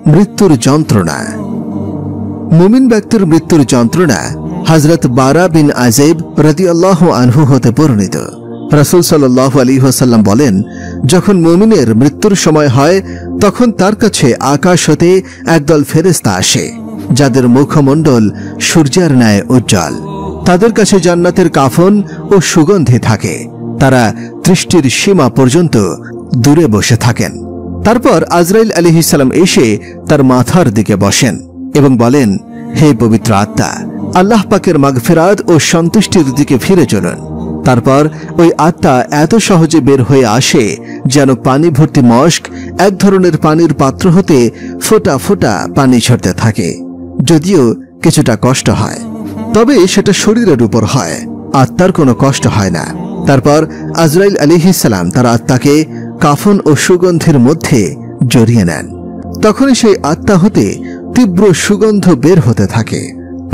মৃত্যুর যন্ত্রণা। মুমিন ব্যক্তির মৃত্যুর যন্ত্রণা হযরত বারা বিন আযিব রাদিয়াল্লাহু আনহু হতে বর্ণিত। রাসূল সাল্লাল্লাহু আলাইহি ওয়াসাল্লাম বলেন, যখন মুমিনের মৃত্যুর সময় হয় তখন তার কাছে আকাশ হতে একদল ফেরেশতা আসে, যাদের মুখমণ্ডল সূর্যের ন্যায় উজ্জ্বল। তাদের কাছে জান্নাতের কাফন ও সুগন্ধি থাকে। তারা দৃষ্টির সীমা পর্যন্ত দূরে বসে থাকেন। তারপর আজরাইল আলাইহিস সালাম এসে তার মাথার দিকে বসেন এবং বলেন, হে পবিত্র আত্মা, আল্লাহ পাকের মাগফিরাত ও সন্তুষ্টির দিকে ফিরে চলুন। তারপর ওই আত্মা এত সহজে বের হয়ে আসে যেন পানি ভর্তি মশক এক ধরনের পানির পাত্র হতে ফোঁটা ফোঁটা পানি ঝরতে থাকে। যদিও কিছুটা কষ্ট হয়, তবে সেটা শরীরের উপর হয়, আত্মার কোনো কষ্ট হয় না। তারপর আজরাইল আলাইহিস সালাম তার আত্মাকে কাফন ও সুগন্ধির মধ্যে জড়িয়ে নেন। তখনই সেই আত্মা হতে তীব্র সুগন্ধ বের হতে থাকে।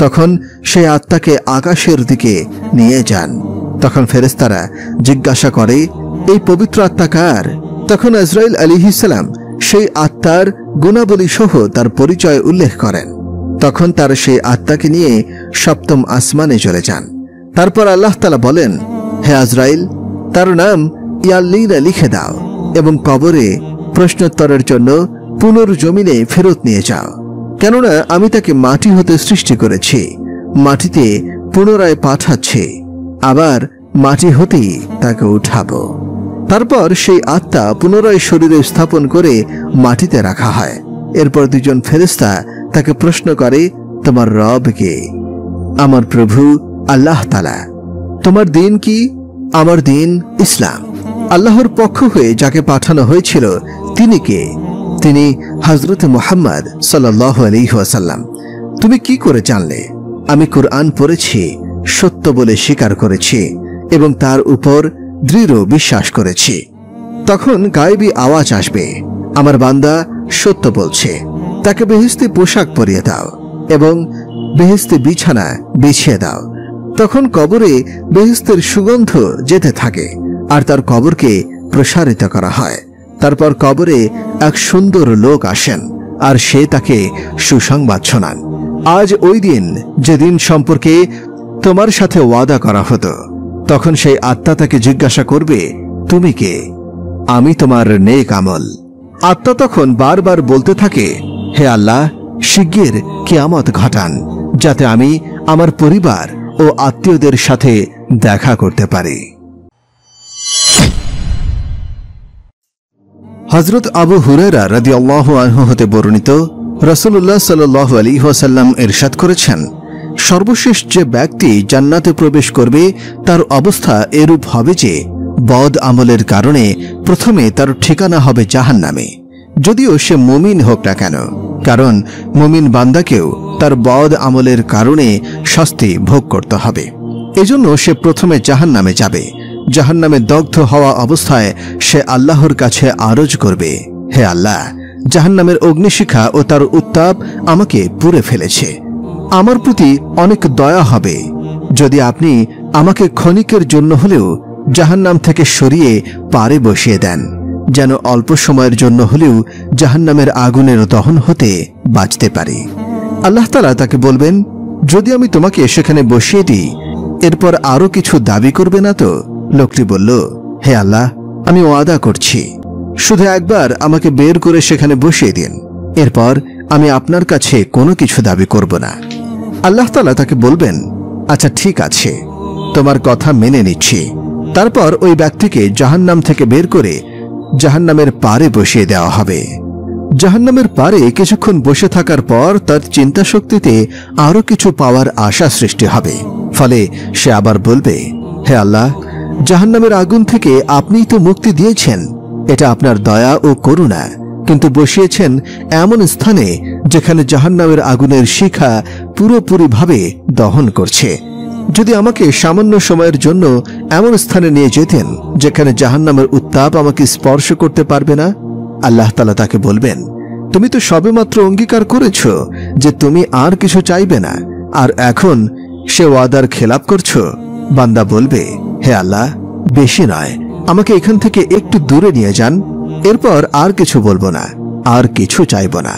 তখন সেই আত্মাকে আকাশের দিকে নিয়ে যান। তখন ফেরেশতারা জিজ্ঞাসা করে, এই পবিত্র আত্মা কার? তখন আজরাইল আলাইহিস সালাম সেই আত্মার গুণাবলী সহ তার পরিচয় উল্লেখ করেন। তখন তার সেই আত্মাকে নিয়ে সপ্তম আসমানে চলে যান। তারপর আল্লাহ তাআলা বলেন, হে আজরাইল, তার নাম ইয়াল্লীনা লিখে দাও এবং কবরে প্রশ্নোত্তরের জন্য পুনর্জমিনে ফেরত নিয়ে যাও। কেননা আমি তাকে মাটি হতে সৃষ্টি করেছি, মাটিতে পুনরায় পাঠাচ্ছি, আবার মাটি হতেই তাকে উঠাবো। তারপর সেই আত্মা পুনরায় শরীরে স্থাপন করে মাটিতে রাখা হয়। এরপর দুজন ফেরেশতা তাকে প্রশ্ন করে, তোমার রব কে? আমার প্রভু আল্লাহ তাআলা। তোমার দিন কি? আমার দিন ইসলাম। আল্লাহর পক্ষ হয়ে যাকে পাঠানো হয়েছিল তিনি কে? তিনি হযরত মুহাম্মদ সাল্লাল্লাহু আলাইহি ওয়াসাল্লাম। তুমি কি করে জানলে? আমি কুরআন পড়েছি, সত্য বলে স্বীকার করেছি এবং তার উপর দৃঢ় বিশ্বাস করেছি। তখন গায়েবী আওয়াজ আসবে, আমার বান্দা সত্য বলছে, তাকে বেহেশতি পোশাক পরিয়ে দাও এবং বেহেশতি বিছানা বিছিয়ে দাও। তখন কবরে বেহেশতের সুগন্ধ যেতে থাকে আর তার কবরকে প্রসারিত করা হয়। তারপর কবরে এক সুন্দর লোক আসেন আর সে তাকে সুসংবাদ শোনান। আজ ওই দিন যেদিন সম্পর্কে তোমার সাথে ওয়াদা করা হতো। তখন সেই আত্মা তাকে জিজ্ঞাসা করবে, তুমি কে? আমি তোমার নেক আমল। আত্মা তখন বারবার বলতে থাকে, হে আল্লাহ, শিগগির কিয়ামত ঘটান যাতে আমি আমার পরিবার ও আত্মীয়দের সাথে দেখা করতে পারি। হযরত আবু হুরায়রা রাদিয়াল্লাহু আনহু হতে বর্ণিত, রাসূলুল্লাহ সাল্লাল্লাহু আলাইহি ওয়াসাল্লাম ইরশাদ করেছেন, সর্বশেষ যে ব্যক্তি জান্নাতে প্রবেশ করবে তার অবস্থা এরূপ হবে যে বদ আমলের কারণে প্রথমে তার ঠিকানা হবে জাহান্নামে, যদিও সে মুমিন হোক না কেন, কারণ মুমিন বান্দাকেও তার বদ আমলের কারণে শাস্তি ভোগ করতে হবে। এজন্য সে প্রথমে জাহান্নামে যাবে। জাহান্নামে দগ্ধ হওয়া অবস্থায় সে আল্লাহর কাছে আরজ করবে, হে আল্লাহ, জাহান্নামের অগ্নিশিখা ও তার উত্তাপ আমাকে পুড়ে ফেলেছে। আমার প্রতি অনেক দয়া হবে যদি আপনি আমাকে ক্ষণিকের জন্য হলেও জাহান্নাম থেকে সরিয়ে পারে বসিয়ে দেন, যেন অল্প সময়ের জন্য হলেও জাহান্নামের আগুনের দহন হতে বাঁচতে পারি। আল্লাহ তাআলা তাকে বলবেন, যদি আমি তোমাকে সেখানে বসিয়ে দিই এরপর আরো কিছু দাবি করবে না তো? লোকটি বলল, হে আল্লাহ, আমি ওয়াদা করছি, শুধু একবার আমাকে বের করে সেখানে বসিয়ে দিন, এরপর আমি আপনার কাছে কোনো কিছু দাবি করব না। আল্লাহ তাআলা তাকে বলবেন, আচ্ছা ঠিক আছে, তোমার কথা মেনে নিচ্ছি। তারপর ওই ব্যক্তিকে জাহান্নাম থেকে বের করে জাহান্নামের পারে বসিয়ে দেওয়া হবে। জাহান্নামের পারে কিছুক্ষণ বসে থাকার পর তার চিন্তা শক্তিতে আরো কিছু পাওয়ার আশা সৃষ্টি হবে। ফলে সে আবার বলবে, হে আল্লাহ, জাহান্নামের আগুন থেকে আপনিই তো মুক্তি দিয়েছেন, এটা আপনার দয়া ও করুণা, কিন্তু বসিয়েছেন এমন স্থানে যেখানে জাহান্নামের আগুনের শিখা পুরোপুরিভাবে দহন করছে। যদি আমাকে সামান্য সময়ের জন্য এমন স্থানে নিয়ে যেতেন যেখানে জাহান্নামের উত্তাপ আমাকে স্পর্শ করতে পারবে না। আল্লাহ তাআলা তাকে বলবেন, তুমি তো সবেমাত্র অঙ্গীকার করেছ যে তুমি আর কিছু চাইবে না, আর এখন সে ওয়াদার খেলাপ করছো। বান্দা বলবে, হে আল্লাহ, বেশি নয়, আমাকে এখান থেকে একটু দূরে নিয়ে যান, এরপর আর কিছু বলবো না, আর কিছু চাইব না।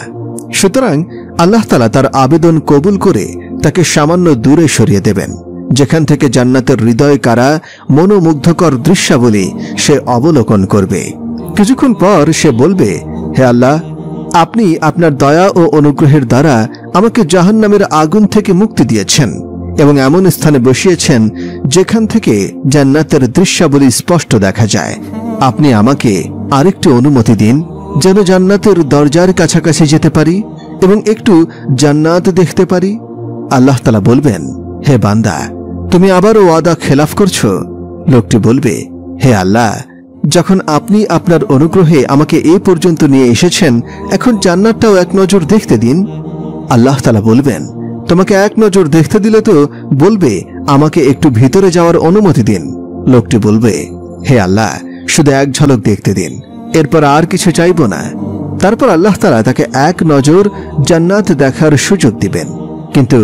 সুতরাং আল্লাহ তাআলা তার আবেদন কবুল করে তাকে সামান্য দূরে সরিয়ে দেবেন, যেখান থেকে জান্নাতের হৃদয় কারা মনোমুগ্ধকর দৃশ্যাবলী সে অবলোকন করবে। কিছুক্ষণ পর সে বলবে, হে আল্লাহ, আপনি আপনার দয়া ও অনুগ্রহের দ্বারা আমাকে জাহান্নামের আগুন থেকে মুক্তি দিয়েছেন এবং এমন স্থানে বসিয়েছেন যেখান থেকে জান্নাতের দৃশ্যাবলী স্পষ্ট দেখা যায়। আপনি আমাকে আরেকটু অনুমতি দিন যেন জান্নাতের দরজার কাছাকাছি যেতে পারি এবং একটু জান্নাত দেখতে পারি। আল্লাহ তাআলা বলবেন, হে বান্দা, তুমি আবারও ওয়াদা খেলাফ করছো। লোকটি বলবে, হে আল্লাহ, যখন আপনি আপনার অনুগ্রহে আমাকে এ পর্যন্ত নিয়ে এসেছেন, এখন জান্নাতটাও এক নজর দেখতে দিন। আল্লাহ তাআলা বলবেন, তোমাকে এক নজর দেখতে দিলে তো বলবে আমাকে একটু ভিতরে যাওয়ার অনুমতি দিন। লোকটি বলবে, হে আল্লাহ, শুধু এক ঝলক দেখতে দিন, এরপর আর কিছু চাইব না। তারপর আল্লাহ তাআলা তাকে এক নজর জান্নাত দেখার সুযোগ দিবেন, কিন্তু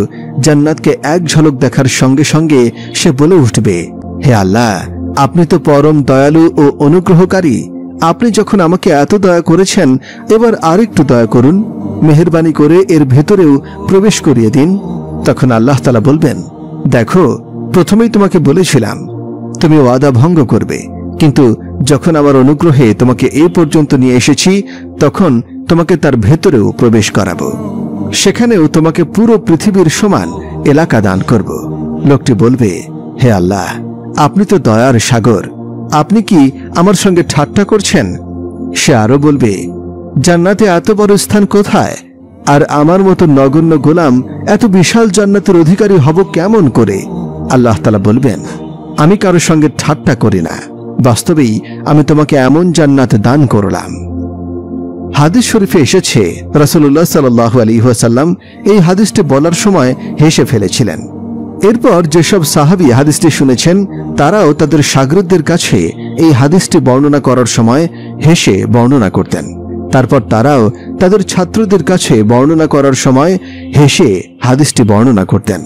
জান্নাতকে এক ঝলক দেখার সঙ্গে সঙ্গে সে বলে উঠবে, হে আল্লাহ, আপনি তো পরম দয়ালু ও অনুগ্রহকারী। আপনি যখন আমাকে এত দয়া করেছেন, এবার আরেকটু দয়া করুন, মেহেরবানি করে এর ভেতরেও প্রবেশ করিয়ে দিন। তখন আল্লাহ তাআলা বলবেন, দেখো, প্রথমেই তোমাকে বলেছিলাম তুমি ওয়াদা ভঙ্গ করবে, কিন্তু যখন আমার অনুগ্রহে তোমাকে এ পর্যন্ত নিয়ে এসেছি, তখন তোমাকে তার ভেতরেও প্রবেশ করাবো, সেখানেও তোমাকে পুরো পৃথিবীর সমান এলাকা দান করব। লোকটি বলবে, হে আল্লাহ, আপনি তো দয়ার সাগর, আপনি কি আমার সঙ্গে ঠাট্টা করছেন? সে আরো বলবে, জান্নাতে এত বড় স্থান কোথায়, আর আমার মতো নগণ্য গোলাম এত বিশাল জান্নাতের অধিকারী হব কেমন করে? আল্লাহ তাআলা বলবেন, আমি কারো সঙ্গে ঠাট্টা করি না, বাস্তবেই আমি তোমাকে এমন জান্নাত দান করলাম। হাদিস শরীফে এসেছে, রাসূলুল্লাহ সাল্লাল্লাহু আলাইহি ওয়াসাল্লাম এই হাদিসটি বলার সময় হেসে ফেলেছিলেন। এরপর যেসব সাহাবী হাদিসটি শুনেছেন, তারাও তাদের শাগিরদের কাছে এই হাদিসটি বর্ণনা করার সময় হেসে বর্ণনা করতেন। তারপর তারাও তাদের ছাত্রদের কাছে বর্ণনা করার সময় হেসে হাদিসটি বর্ণনা করতেন।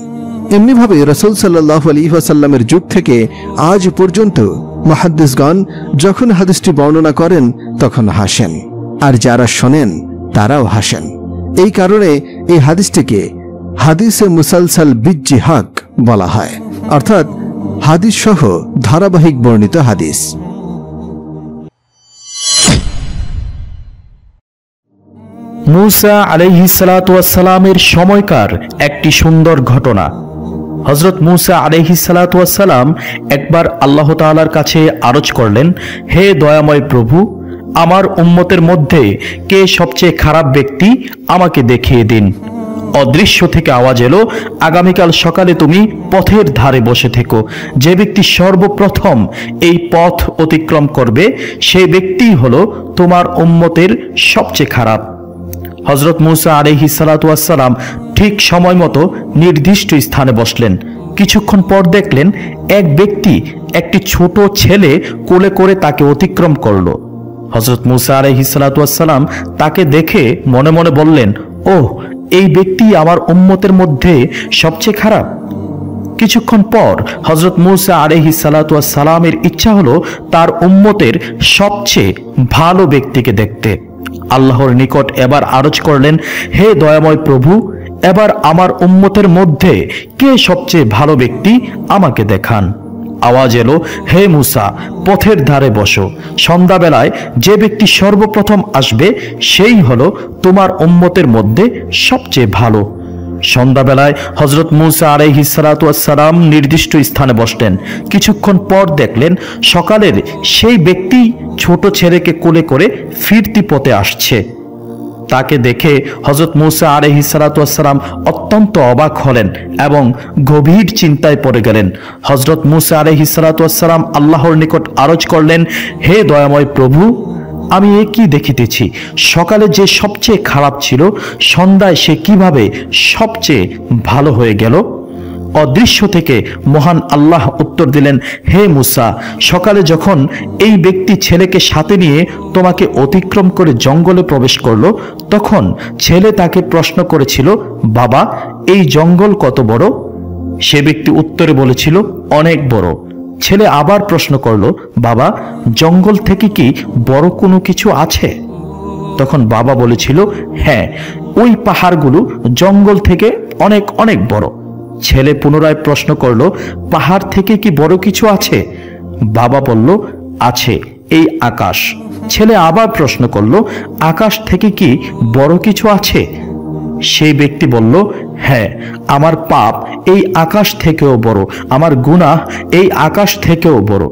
এমনিভাবে রাসূল সাল্লাল্লাহু আলাইহি ওয়াসাল্লামের যুগ থেকে আজ পর্যন্ত মুহাদ্দিসগণ যখন হাদিসটি বর্ণনা করেন তখন হাসেন, আর যারা শোনেন তারাও হাসেন। এই কারণে এই হাদিসটিকে হাদিসে মুসালসাল বিজ্জিহাক বলা হয়, অর্থাৎ হাদিস সহ ধারাবাহিক বর্ণিত হাদিস। মুসা আলাইহিস সালাতু ওয়াস সালামের সময়কার একটি সুন্দর ঘটনা। হযরত মুসা আলাইহিস সালাতু ওয়াস সালাম একবার আল্লাহ তাআলার কাছে আরজ করলেন, হে দয়াময় প্রভু, আমার উম্মতের মধ্যে কে সবচেয়ে খারাপ ব্যক্তি আমাকে দেখিয়ে দিন। অদৃশ্য থেকে আওয়াজ এলো, আগামীকাল সকালে তুমি পথের ধারে বসে থেকো। যে ব্যক্তি সর্বপ্রথম এই পথ অতিক্রম করবে, সেই ব্যক্তিই হলো তোমার উম্মতের সবচেয়ে খারাপ। হযরত মুসা আলাইহিস সালাতু ওয়াস সালাম ঠিক সময় মতো নির্দিষ্ট স্থানে বসলেন। কিছুক্ষণ পর দেখলেন এক ব্যক্তি একটি ছোট ছেলে কোলে করে তাকে অতিক্রম করলো। হযরত মুসা আলাইহিস সালাতু ওয়াস সালাম তাকে দেখে মনে মনে বললেন, ওহ, এই ব্যক্তি আমার উম্মতের মধ্যে সবচেয়ে খারাপ। কিছুক্ষণ পর হযরত মুসা আলাইহিস সালাতু ওয়াস সালামের ইচ্ছা হলো তার উম্মতের সবচেয়ে ভালো ব্যক্তিকে দেখতে। আল্লাহর নিকট এবার আরজ করলেন, হে দয়াময় প্রভু, এবার আমার উম্মতের মধ্যে কে সবচেয়ে ভালো ব্যক্তি আমাকে দেখান। আওয়াজ এলো, হে মুসা, পথের ধারে বসো। সন্ধ্যাবেলায় যে ব্যক্তি সর্বপ্রথম আসবে সেই হলো তোমার উম্মতের মধ্যে সবচেয়ে ভালো। সন্ধ্যাবেলায় হযরত মুসা আলাইহিস সালাতু ওয়াস সালাম নির্দিষ্ট স্থানে বসলেন। কিছুক্ষণ পর দেখলেন সকালের সেই ব্যক্তি ছোট ছেলেকে কোলে করে ফিরতি পথে আসছে। তাকে দেখে হযরত মুসা আলাইহিস সালাতু ওয়াস সালাম অত্যন্ত অবাক হলেন এবং গভীর চিন্তায় পড়ে গেলেন। হযরত মুসা আলাইহিস সালাতু ওয়াস সালাম আল্লাহর নিকট আরজ করলেন, হে দয়াময় প্রভু, আমি এ কি দেখিতেছি? সকালে যে সবচেয়ে খারাপ ছিল, সন্ধ্যায় সে কিভাবে সবচেয়ে ভালো হয়ে গেল? অদৃশ্য থেকে মহান আল্লাহ উত্তর দিলেন, হে মুসা, সকালে যখন এই ব্যক্তি ছেলেকে সাথে নিয়ে তোমাকে অতিক্রম করে জঙ্গলে প্রবেশ করলো, তখন ছেলে তাকে প্রশ্ন করেছিল, বাবা, এই জঙ্গল কত বড়? সে ব্যক্তি উত্তরে বলেছিল, অনেক বড়। ছেলে আবার প্রশ্ন করলো, বাবা, জঙ্গল থেকে কি বড় কোনো কিছু আছে? তখন বাবা বলেছিল, হ্যাঁ, ওই পাহাড়গুলো জঙ্গল থেকে অনেক অনেক বড়। ছেলে পুনরায় প্রশ্ন করলো, পাহাড় থেকে কি বড় কিছু আছে? বাবা বলল, আছে, এই আকাশ। ছেলে আবার প্রশ্ন করলো, আকাশ থেকে কি বড় কিছু আছে? সেই ব্যক্তি বলল, হ্যাঁ, আমার পাপ এই আকাশ থেকেও বড়, আমার গুনাহ এই আকাশ থেকেও বড়।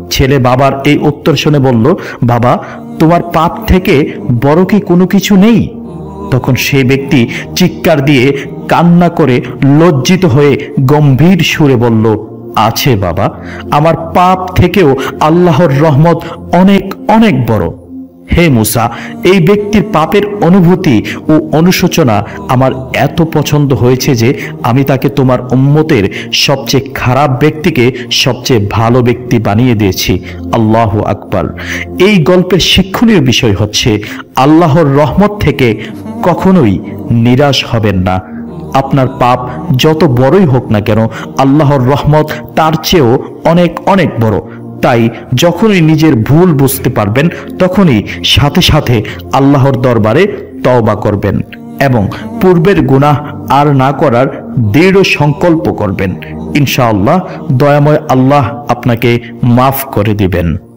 ছেলে বাবার এই উত্তর শুনে বলল, বাবা, তোমার পাপ থেকে বড় কি কোনো কিছু নেই? তখন সেই ব্যক্তি চিৎকার দিয়ে কান্না করে লজ্জিত হয়ে গম্ভীর সুরে বলল, আছে বাবা, আমার পাপ থেকেও আল্লাহর রহমত অনেক অনেক বড়। হে মুসা, এই ব্যক্তির পাপের অনুভূতি ও অনুশোচনা আমার এত পছন্দ হয়েছে যে আমি তাকে তোমার উম্মতের সবচেয়ে খারাপ ব্যক্তিকে সবচেয়ে ভালো ব্যক্তি বানিয়ে দিয়েছি। আল্লাহু আকবার। এই গল্পের শিক্ষণীয় বিষয় হচ্ছে, আল্লাহর রহমত থেকে কখনোই নিরাশ হবেন না। আপনার পাপ যত বড়ই হোক না কেন, আল্লাহর রহমত তার চেয়েও অনেক অনেক বড়। তাই যখনই নিজের ভুল বুঝতে পারবেন, তখনই সাথে সাথে আল্লাহর দরবারে তওবা করবেন এবং পূর্বের গুনাহ আর না করার দৃঢ় সংকল্প করবেন। ইনশাআল্লাহ দয়াময় আল্লাহ আপনাকে মাফ করে দিবেন।